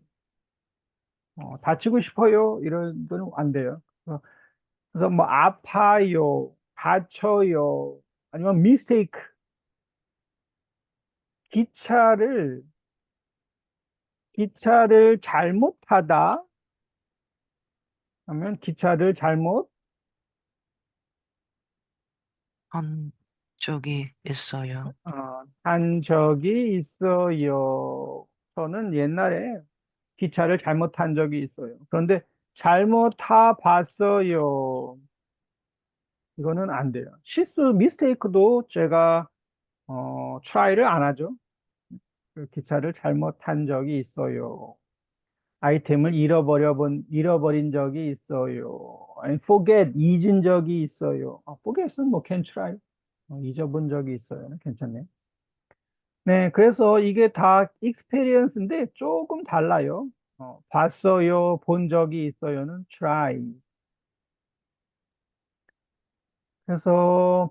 다치고 싶어요. 이런 거는 안 돼요. 그래서 뭐 아파요, 다쳐요, 아니면 mistake. 기차를 잘못하다 하면 기차를 잘못 한 적이 있어요. 탄 적이 있어요. 저는 옛날에 기차를 잘못 탄 적이 있어요. 그런데 잘못 타봤어요. 이거는 안 돼요. 실수, 미스테이크도 제가 try를 안 하죠. 그 기차를 잘못 탄 적이 있어요. 아이템을 잃어버린 적이 있어요. 아니, forget, 잊은 적이 있어요. forget은 뭐 can try. 잊어본 적이 있어요. 괜찮네. 네, 그래서 이게 다 experience인데 조금 달라요. 봤어요, 본 적이 있어요는 try. 그래서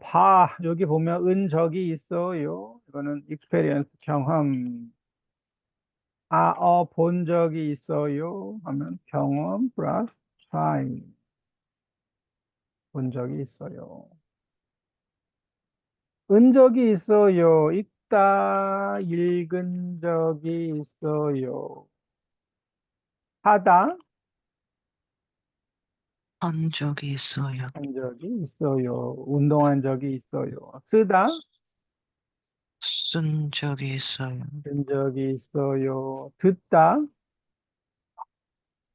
여기 보면 적이 있어요. 이거는 experience, 경험. 본 적이 있어요 하면 경험 플러스 try. 본 적이 있어요. 적이 있어요. 읽은 적이 있어요. 하다, 한 적이 있어요. 한 적이 있어요. 운동한 적이 있어요. 쓰다, 쓴 적이 있어요. 쓴 적이 있어요. 듣다,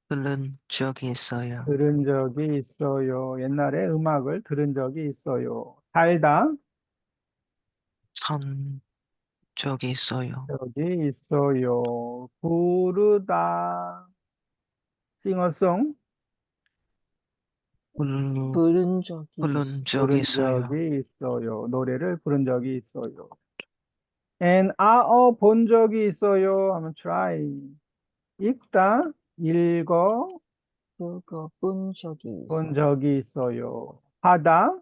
들은 적이 있어요. 들은 적이 있어요. 옛날에 음악을 들은 적이 있어요. 살다, 산 적이 있어요. 적이 있어요. 부르다, 싱어송, 부른 부른 적이 부른 적이 부른 있어요. 적이 있어요. 노래를 부른 적이 있어요. and 본 적이 있어요. 하면 try. 읽다, 그거 본 적이 본 있어요. 적이 있어요. 하다,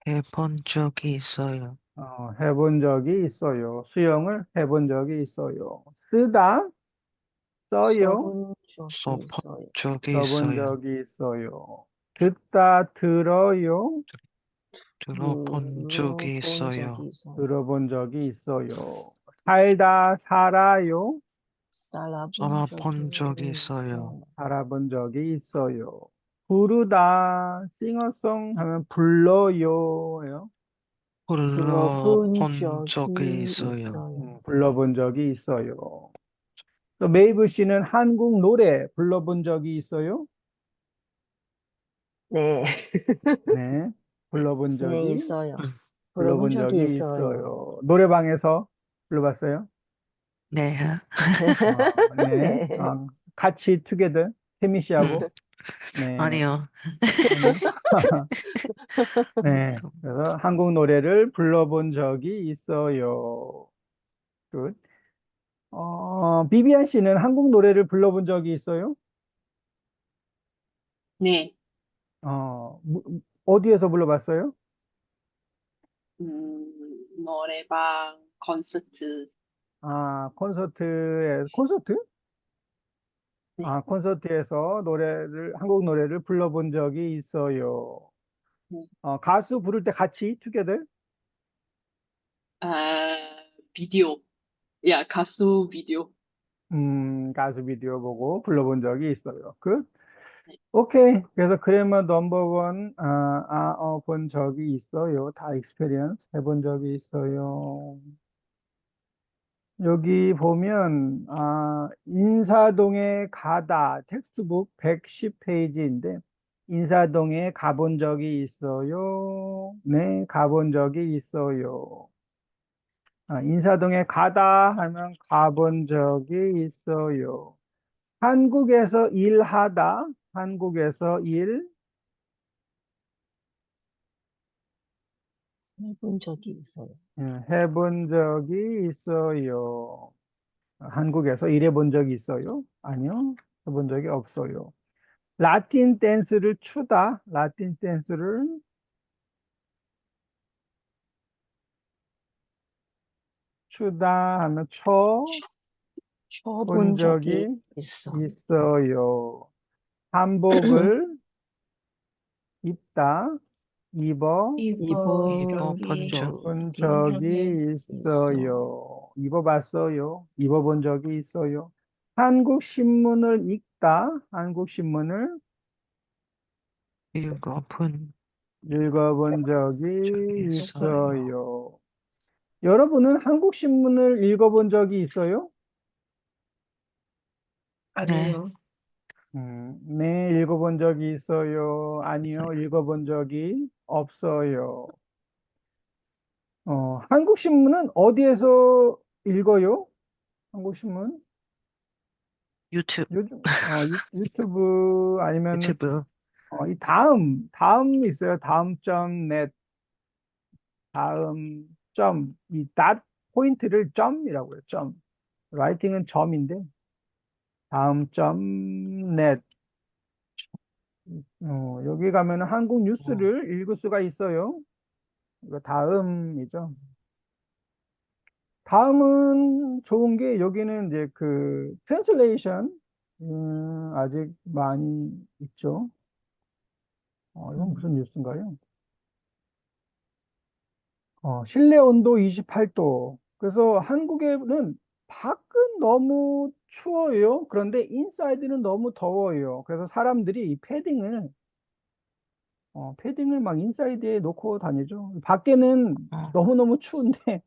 해본 적이 있어요. 해본 적이 있어요. 수영을 해본 적이 있어요. 쓰다, 써요. 써본 적이 써본 있어요. 적이 써본 있어요. 적이 있어요. 듣다, 들어요. 들어본 적이 들어본 있어요. 적이 있어요. 들어본 적이 있어요. 살다, 살아요. 살아본 살아본 적이 적이 있어요. 있어요. 알아본 적이 있어요. 부르다, 싱어송 하면 불러요예요. 들어본 불러본 적이 적이 있어요. 있어요. 불러본 적이 있어요. 또 메이블 씨는 한국 노래 불러본 적이 있어요? 네. 네, 불러본 네, 적이 있어요. 불러본 들어본 적이 적이 있어요. 있어요. 노래방에서 불러봤어요? 네. 네, 네. 같이 투게더 태미 씨하고 네, 아니요. 아니요. 네, 그래서 한국 노래를 불러본 적이 있어요. 굿. 비비안 씨는 한국 노래를 불러본 적이 있어요? 네. 어디에서 불러봤어요? 노래방, 콘서트. 콘서트? 네. 콘서트에서 한국 노래를 불러본 적이 있어요. 네. 가수 부를 때 같이, together? 비디오. 야, 가수 비디오. 가수 비디오 보고 불러본 적이 있어요. 네. 오케이. 그래서 그래머 넘버원, 본 적이 있어요. 다 experience 해본 적이 있어요. 여기 보면, 인사동에 가다, 텍스트북 110페이지인데, 인사동에 가본 적이 있어요. 네, 가본 적이 있어요. 인사동에 가다 하면 가본 적이 있어요. 한국에서 일하다, 한국에서 해본 적이 있어요. 해본 적이 있어요. 한국에서 일해본 적이 있어요? 아니요, 해본 적이 없어요. 라틴 댄스를 추다, 라틴 댄스를 추다 하면 본 쳐본 적이 적이 있어. 있어요. 한복을 입다, 입어 입어본 적이 본 적이 적이 있어. 있어요. 입어봤어요. 입어본 적이 있어요. 한국 신문을 읽다, 한국 신문을 읽어본 읽어본 적이 적이 있어요. 있어요. 여러분은 한국 신문을 읽어본 적이 있어요? 네. 아니요. 네, 읽어본 적이 있어요. 아니요, 읽어본 적이 없어요. 한국 신문은 어디에서 읽어요? 한국 신문? 유튜브, 요즘 유튜브 아니면 유튜브. 이 다음 있어요. 다음 점 넷, 다음 닷 포인트를 점이라고 해요. 점. 라이팅은 점인데 다음 점 넷. 여기 가면 한국 뉴스를 읽을 수가 있어요. 이거 다음이죠. 다음은 좋은 게 여기는 이제 그 트랜슬레이션 아직 많이 있죠. 이건 무슨 뉴스인가요? 실내 온도 28도. 그래서 한국에는 밖은 너무 추워요. 그런데 인사이드는 너무 더워요. 그래서 사람들이 이 패딩을 막 인사이드에 놓고 다니죠. 밖에는 어, 너무너무 추운데,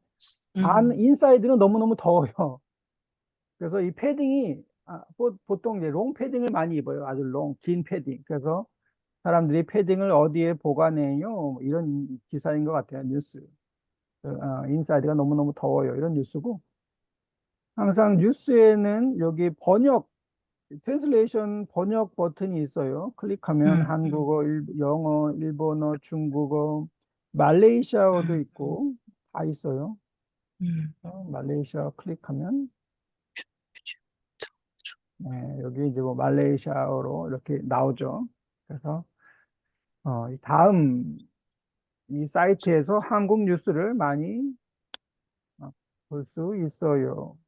인사이드는 너무너무 더워요. 그래서 이 패딩이, 보통 이제 롱 패딩을 많이 입어요. 아주 긴 패딩. 그래서 사람들이 패딩을 어디에 보관해요? 뭐 이런 기사인 것 같아요. 뉴스. 인사이드가 너무너무 더워요. 이런 뉴스고. 항상 뉴스에는 여기 트랜슬레이션 번역 버튼이 있어요. 클릭하면 한국어, 영어, 일본어, 중국어, 말레이시아어도 있고 다 있어요. 말레이시아 클릭하면 네, 여기 이제 뭐 말레이시아어로 이렇게 나오죠. 그래서 이 사이트에서 한국 뉴스를 많이 볼 수 있어요.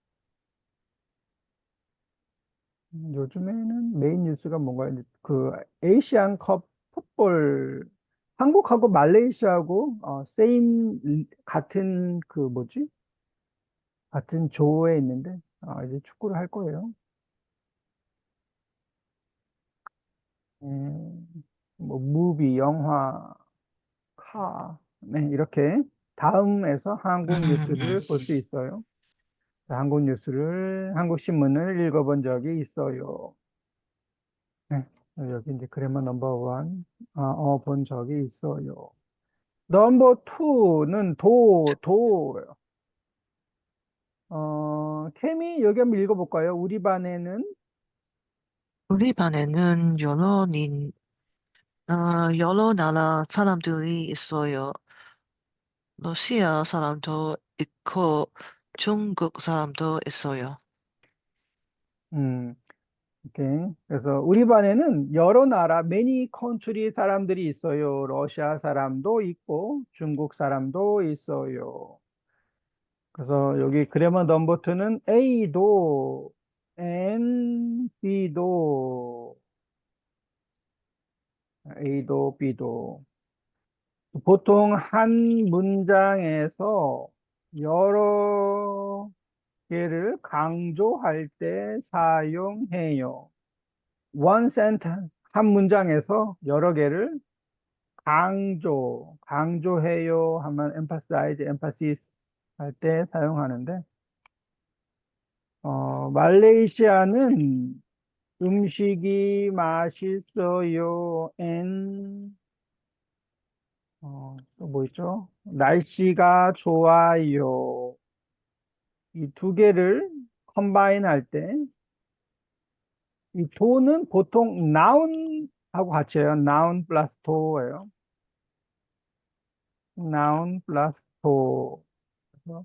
요즘에는 메인 뉴스가 뭔가요? 그 아시안컵 풋볼 한국하고 말레이시아하고 같은 그 뭐지? 같은 조에 있는데 이제 축구를 할 거예요. 뭐 무비, 영화, 네, 이렇게 다음에서 한국 뉴스를 볼 수 있어요. 한국 신문을 읽어본 적이 있어요. 네, 여기 이제 그래머 넘버원, 본 적이 있어요. 넘버 투는 도예요. 케미 여기 한번 읽어볼까요? 우리 반에는, 우리 반에는 여러 나라 사람들이 있어요. 러시아 사람도 있고 중국 사람도 있어요. 음, 오케이. 그래서 우리 반에는 여러 나라, many country 사람들이 있어요. 러시아 사람도 있고, 중국 사람도 있어요. 그래서 여기 그래머 넘버 2는 A도, B도, A도, B도. 보통 한 문장에서 여러 개를 강조할 때 사용해요. one sentence, 한 문장에서 여러 개를 강조해요 하면 emphasize, emphasis 할 때 사용하는데, 말레이시아는 음식이 맛있어요. 또 뭐 있죠? 날씨가 좋아요. 이 두 개를 컴바인 할 때, 이 도는 보통 noun하고 같이 해요. noun 플러스 도예요. noun 플러스 도. 그래서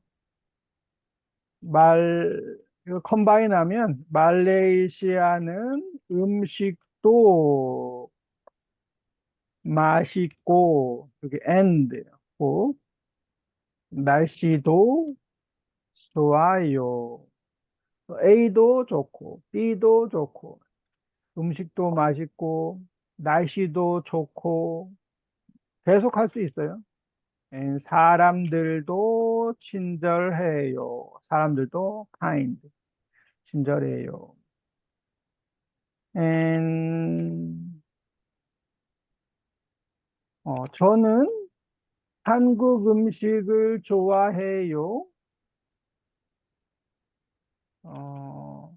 이거 컴바인 하면 말레이시아는 음식도 맛있고, 여기 and고, 날씨도 좋아요. A도 좋고, B도 좋고, 음식도 맛있고, 날씨도 좋고, 계속 할 수 있어요. 사람들도 친절해요. 사람들도 kind, 친절해요. And, 저는 한국 음식을 좋아해요. 어,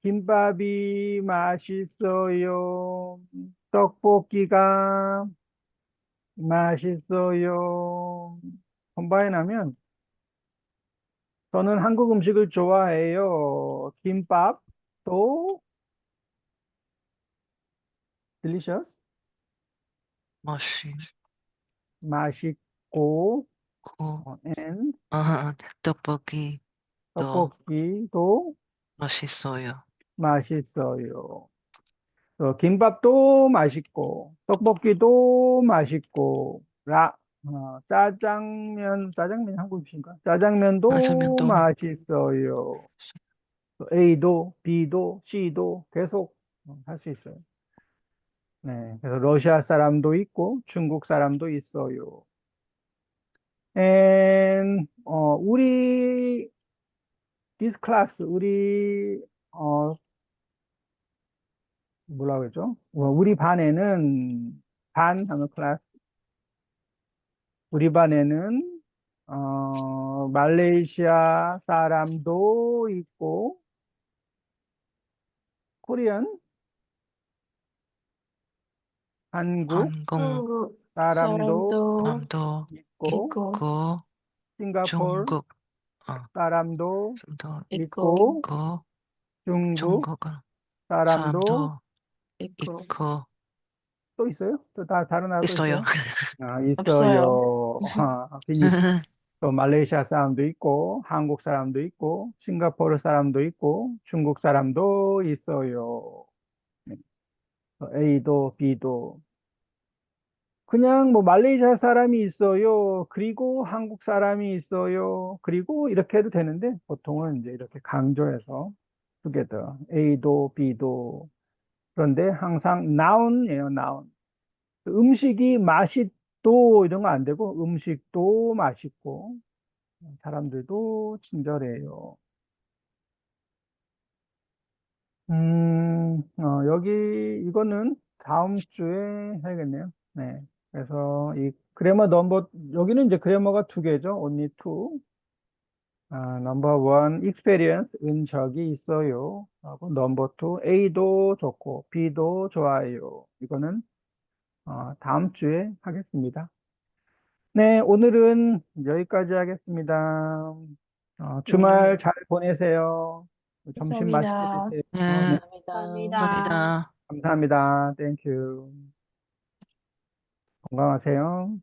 김밥이 맛있어요. 떡볶이가 맛있어요. 컴바인 하면 저는 한국 음식을 좋아해요. 김밥도 delicious, 맛있고, 맛있고, and 떡볶이도 떡볶이도 맛있어요. 맛있어요. 김밥도 맛있고, 떡볶이도 맛있고, 짜장면 한국 음식인가? 짜장면도 짜장면도 맛있어요. A도, B도, C도 계속 할 수 있어요. 네, 그래서 러시아 사람도 있고, 중국 사람도 있어요. this class, 뭐라고 그랬죠? 우리 반에는, 반 하면 클래스, 우리 반에는 말레이시아 사람도 있고, 코리안, 한국 한국 한국 사람도 사람도 사람도 있고, 있고, 있고, 싱가포르 중국 사람도 사람도 있고, 있고, 있고, 중국 중국 사람도 사람도 있고, 있고, 또 있어요? 또 다른 나라 또 있어요. 있어요? 없어요. 있어요. 또 말레이시아 사람도 있고, 한국 사람도 있고, 싱가포르 사람도 있고, 중국 사람도 있어요. 네. A도 B도. 그냥 뭐 말레이시아 사람이 있어요. 그리고 한국 사람이 있어요. 그리고 이렇게 해도 되는데 보통은 이제 이렇게 강조해서 together. A도 B도. 그런데 항상 noun이에요, noun. 음식이 맛있도 이런 거 안 되고 음식도 맛있고 사람들도 친절해요. 여기 이거는 다음 주에 해야겠네요. 네. 그래서 이 그래머 넘버 여기는 이제 그래머가 두 개죠. only two. 넘버 원 experience 은 적이 있어요. 하고 넘버 투 A도 좋고 B도 좋아요. 이거는 다음 주에 하겠습니다. 네, 오늘은 여기까지 하겠습니다. 주말 네, 잘 보내세요. 점심 맛있게 감사합니다. 드세요. 네, 네, 감사합니다. 감사합니다. 감사합니다. 땡큐. 건강하세요.